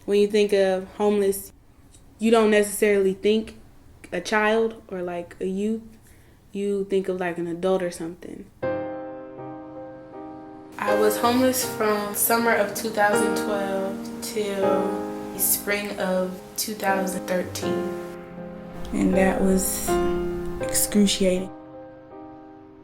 when you think of homeless, you don't necessarily think a child or like a youth. You think of like an adult or something. I was homeless from summer of 2012 till spring of 2013. And that was excruciating.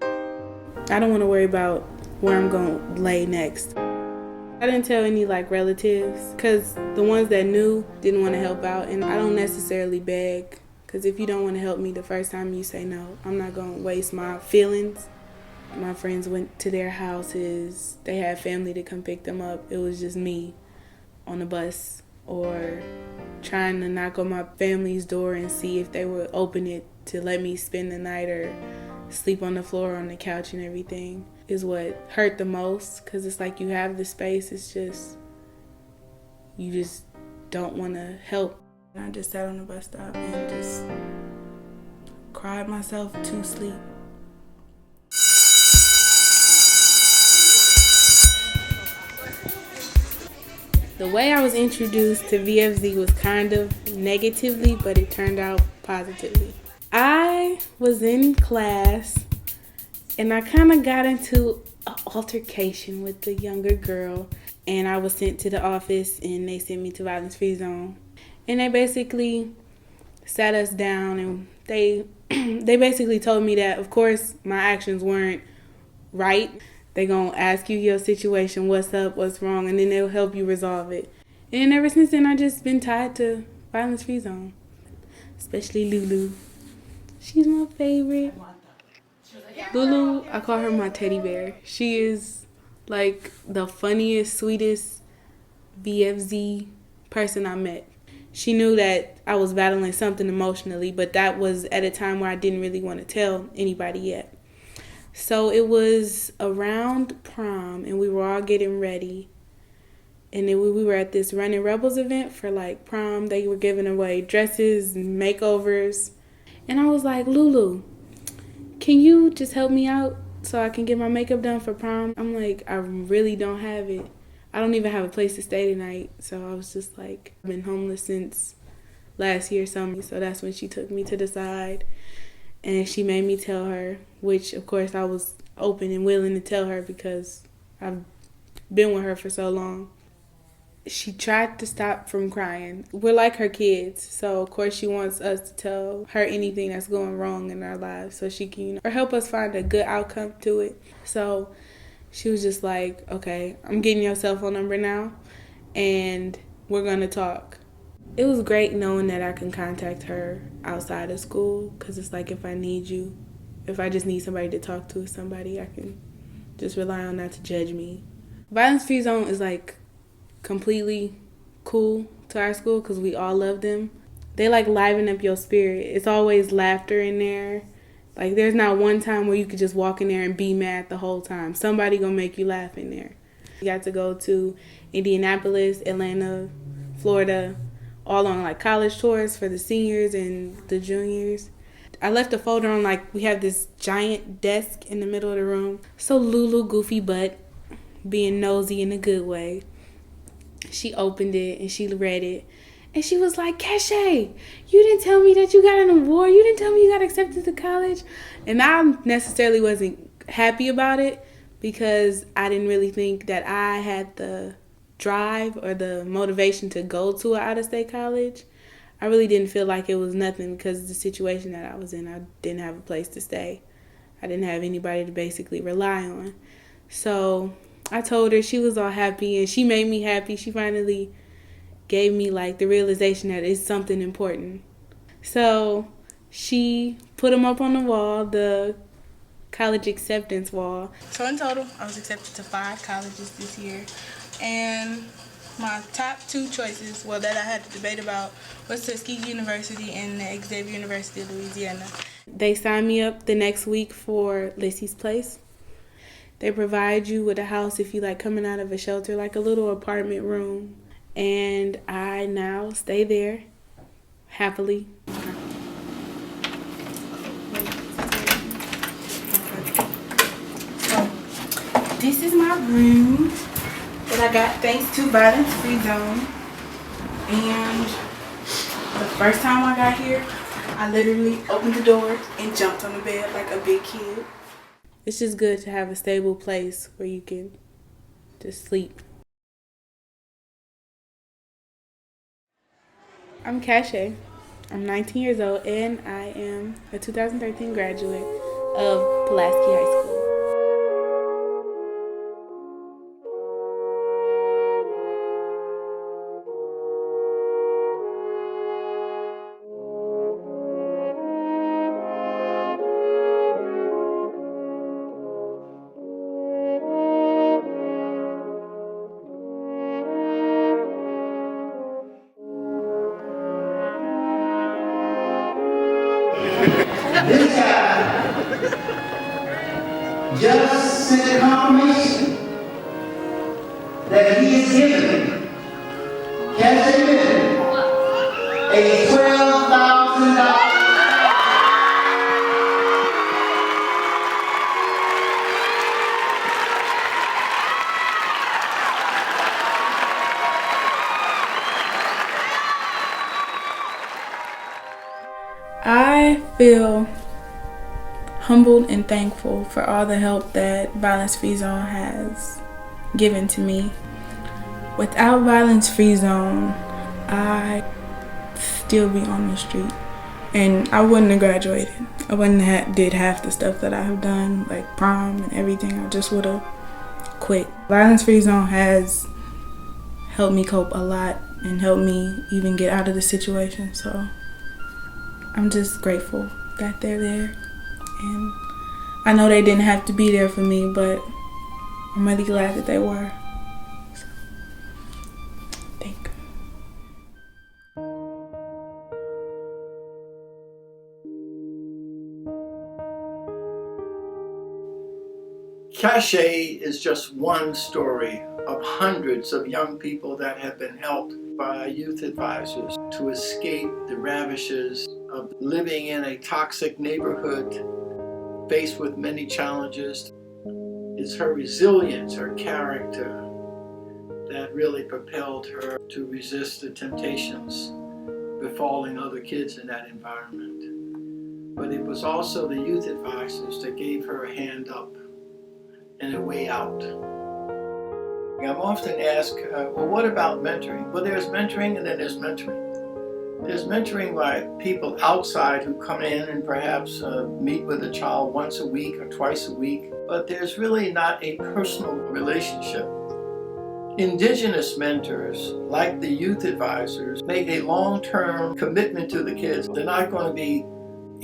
I don't want to worry about where I'm going to lay next. I didn't tell any like relatives because the ones that knew didn't want to help out, and I don't necessarily beg because if you don't want to help me the first time you say no, I'm not going to waste my feelings. My friends went to their houses. They had family to come pick them up. It was just me on the bus or trying to knock on my family's door and see if they would open it to let me spend the night or sleep on the floor on the couch and everything is what hurt the most, because it's like you have the space, it's just you just don't want to help. And I just sat on the bus stop and just cried myself to sleep. The way I was introduced to VFZ was kind of negatively, but it turned out positively. I was in class and I kind of got into an altercation with the younger girl, and I was sent to the office and they sent me to violence free zone. And they basically sat us down and they basically told me that of course my actions weren't right. They gonna ask you your situation, what's up, what's wrong, and then they'll help you resolve it. And ever since then, I just been tied to violence free zone, especially Lulu. She's my favorite. Lulu, I call her my teddy bear. She is like the funniest, sweetest VFZ person I met. She knew that I was battling something emotionally, but that was at a time where I didn't really want to tell anybody yet. So it was around prom, and we were all getting ready. And then we were at this Running Rebels event for like prom. They were giving away dresses and makeovers. And I was like, Lulu, can you just help me out so I can get my makeup done for prom? I'm like, I really don't have it. I don't even have a place to stay tonight. So I was just like, I've been homeless since last year summer. So that's when she took me to the side and she made me tell her, which of course I was open and willing to tell her because I've been with her for so long. She tried to stop from crying. We're like her kids, so of course she wants us to tell her anything that's going wrong in our lives so she can, or help us find a good outcome to it. So she was just like, okay, I'm getting your cell phone number now and we're gonna talk. It was great knowing that I can contact her outside of school, because it's like if I need you, if I just need somebody to talk to, somebody I can just rely on not to judge me. Violence Free Zone is like completely cool to our school because we all love them. They like liven up your spirit. It's always laughter in there. Like there's not one time where you could just walk in there and be mad the whole time. Somebody gonna make you laugh in there. We got to go to Indianapolis, Atlanta, Florida, all on like college tours for the seniors and the juniors. I left a folder on like, we have this giant desk in the middle of the room. So Lulu, goofy butt, being nosy in a good way, she opened it and she read it. And she was like, Keshay, you didn't tell me that you got an award. You didn't tell me you got accepted to college. And I necessarily wasn't happy about it because I didn't really think that I had the drive or the motivation to go to an out-of-state college. I really didn't feel like it was nothing because of the situation that I was in. I didn't have a place to stay. I didn't have anybody to basically rely on. So I told her, she was all happy and she made me happy. She finally gave me like the realization that it's something important. So she put them up on the wall, the college acceptance wall. So in total, I was accepted to 5 colleges this year. And my top 2 choices, well, that I had to debate about, was Tuskegee University and the Xavier University of Louisiana. They signed me up the next week for Lissy's Place. They provide you with a house if you like coming out of a shelter, like a little apartment room. And I now stay there happily. So this is my room that I got thanks to Violence Free Zone. And the first time I got here, I literally opened the door and jumped on the bed like a big kid. It's just good to have a stable place where you can just sleep. I'm Cache. I'm 19 years old and I am a 2013 graduate of Pulaski High School. This guy just sent a confirmation that he is giving Cash a $12,000. I feel humbled and thankful for all the help that Violence Free Zone has given to me. Without Violence Free Zone, I'd still be on the street and I wouldn't have graduated. I wouldn't have did half the stuff that I have done, like prom and everything. I just would have quit. Violence Free Zone has helped me cope a lot and helped me even get out of the situation. So I'm just grateful that they're there. And I know they didn't have to be there for me, but I'm really glad that they were. So, thank you. Cache is just one story of hundreds of young people that have been helped by youth advisors to escape the ravages of living in a toxic neighborhood faced with many challenges. It's her resilience, her character, that really propelled her to resist the temptations befalling other kids in that environment. But it was also the youth advisors that gave her a hand up and a way out. I'm often asked, well, what about mentoring? Well, there's mentoring and then there's mentoring. There's mentoring by people outside who come in and perhaps meet with a child once a week or twice a week, but there's really not a personal relationship. Indigenous mentors, like the youth advisors, make a long-term commitment to the kids. They're not going to be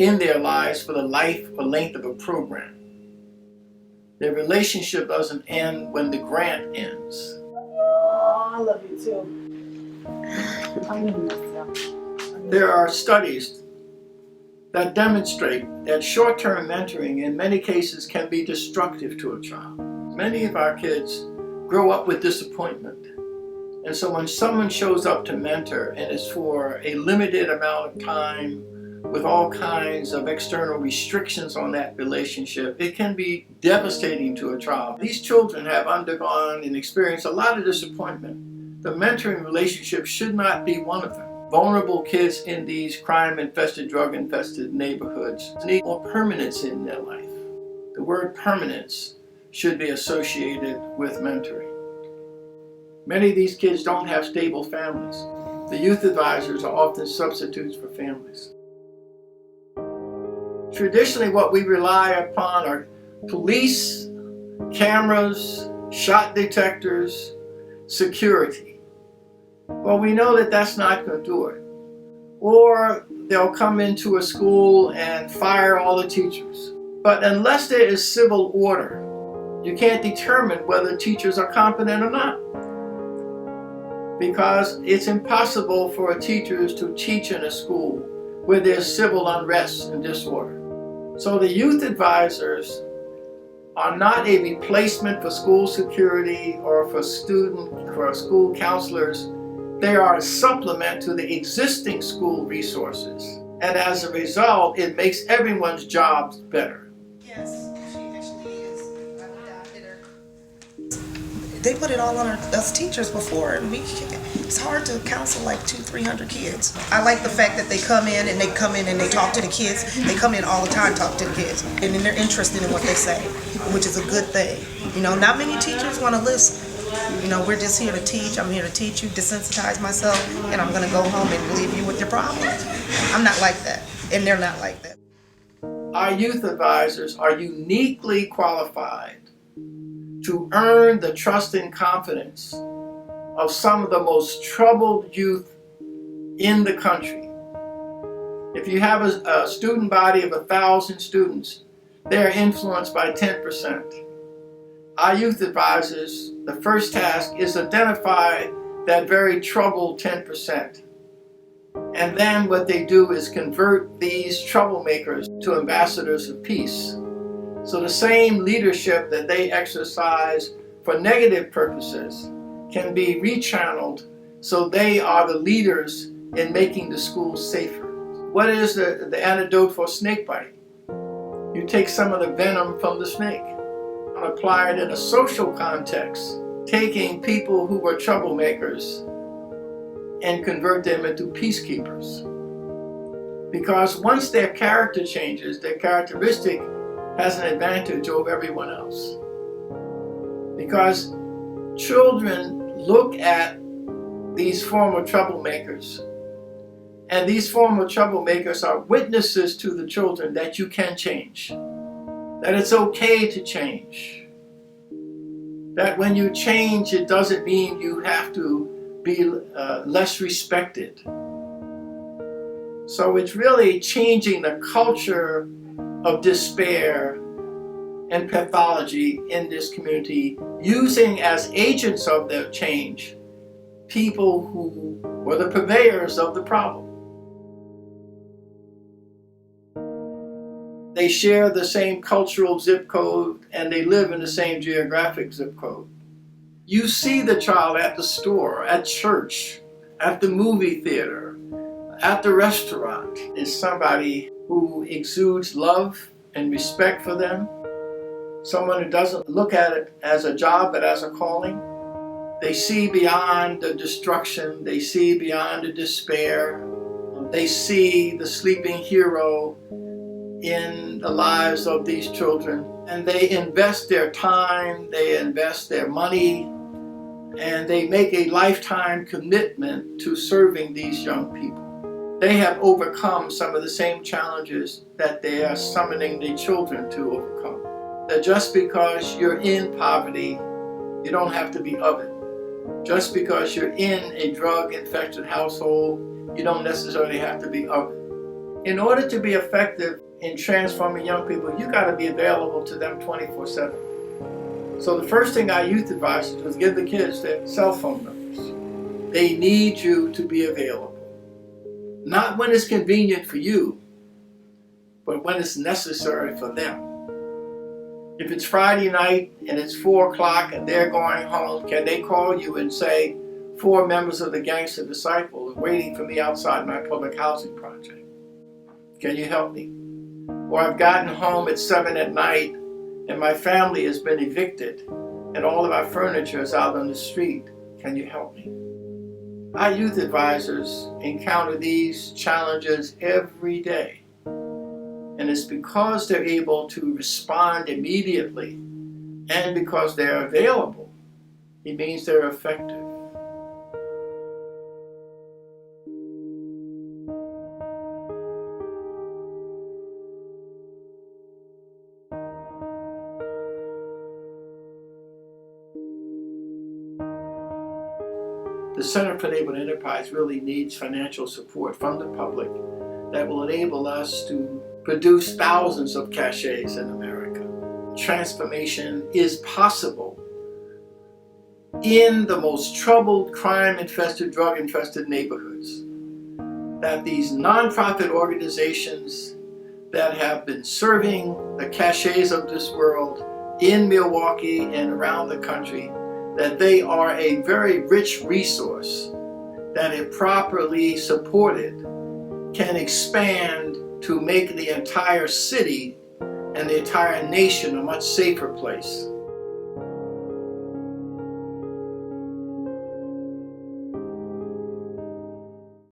in their lives for the life or length of a program. Their relationship doesn't end when the grant ends. Oh, I love you too. I love myself. There are studies that demonstrate that short-term mentoring in many cases can be destructive to a child. Many of our kids grow up with disappointment. And so when someone shows up to mentor and it's for a limited amount of time with all kinds of external restrictions on that relationship, it can be devastating to a child. These children have undergone and experienced a lot of disappointment. The mentoring relationship should not be one of them. Vulnerable kids in these crime-infested, drug-infested neighborhoods need more permanence in their life. The word permanence should be associated with mentoring. Many of these kids don't have stable families. The youth advisors are often substitutes for families. Traditionally, what we rely upon are police, cameras, shot detectors, security. Well, we know that that's not going to do it. Or they'll come into a school and fire all the teachers. But unless there is civil order, you can't determine whether teachers are competent or not. Because it's impossible for teachers to teach in a school where there's civil unrest and disorder. So the youth advisors are not a replacement for school security or for school counselors. They are a supplement to the existing school resources. And as a result, it makes everyone's jobs better. Yes, she actually is. I would hit her. They put it all on us teachers before, and It's hard to counsel like 200-300 kids. I like the fact that they come in and they talk to the kids. They come in all the time, talk to the kids, and then they're interested in what they say, which is a good thing. You know, not many teachers want to listen. You know, we're just here to teach. I'm here to teach you, desensitize myself, and I'm going to go home and leave you with your problems. I'm not like that, and they're not like that. Our youth advisors are uniquely qualified to earn the trust and confidence of some of the most troubled youth in the country. If you have a student body of 1,000 students, they're influenced by 10%. Our youth advisors, the first task is identify that very troubled 10%. And then what they do is convert these troublemakers to ambassadors of peace. So the same leadership that they exercise for negative purposes can be rechanneled so they are the leaders in making the schools safer. What is the antidote for snake bite? You take some of the venom from the snake and apply it in a social context, taking people who were troublemakers and convert them into peacekeepers. Because once their character changes, their characteristic has an advantage over everyone else. Because children look at these former troublemakers, and these former troublemakers are witnesses to the children that you can change, that it's okay to change, that when you change, it doesn't mean you have to be less respected. So it's really changing the culture of despair and pathology in this community, using as agents of the change people who were the purveyors of the problem. They share the same cultural zip code and they live in the same geographic zip code. You see the child at the store, at church, at the movie theater, at the restaurant. Is somebody who exudes love and respect for them. Someone who doesn't look at it as a job but as a calling. They see beyond the destruction. They see beyond the despair. They see the sleeping hero in the lives of these children. And they invest their time, they invest their money, and they make a lifetime commitment to serving these young people. They have overcome some of the same challenges that they are summoning the children to overcome. That just because you're in poverty, you don't have to be of it. Just because you're in a drug-infected household, you don't necessarily have to be of it. In order to be effective in transforming young people, you got to be available to them 24/7. So the first thing our youth advisors do is give the kids their cell phone numbers. They need you to be available. Not when it's convenient for you, but when it's necessary for them. If it's Friday night and it's 4 o'clock and they're going home, can they call you and say, 4 members of the Gangster Disciple are waiting for me outside my public housing project? Can you help me? Or I've gotten home at 7 at night and my family has been evicted and all of our furniture is out on the street. Can you help me? Our youth advisors encounter these challenges every day. And it's because they're able to respond immediately and because they're available, it means they're effective. The Center for Enabling Enterprise really needs financial support from the public that will enable us to produce thousands of cachets in America. Transformation is possible in the most troubled, crime-infested, drug-infested neighborhoods. That these nonprofit organizations that have been serving the cachets of this world in Milwaukee and around the country, that they are a very rich resource that, if properly supported, can expand to make the entire city and the entire nation a much safer place.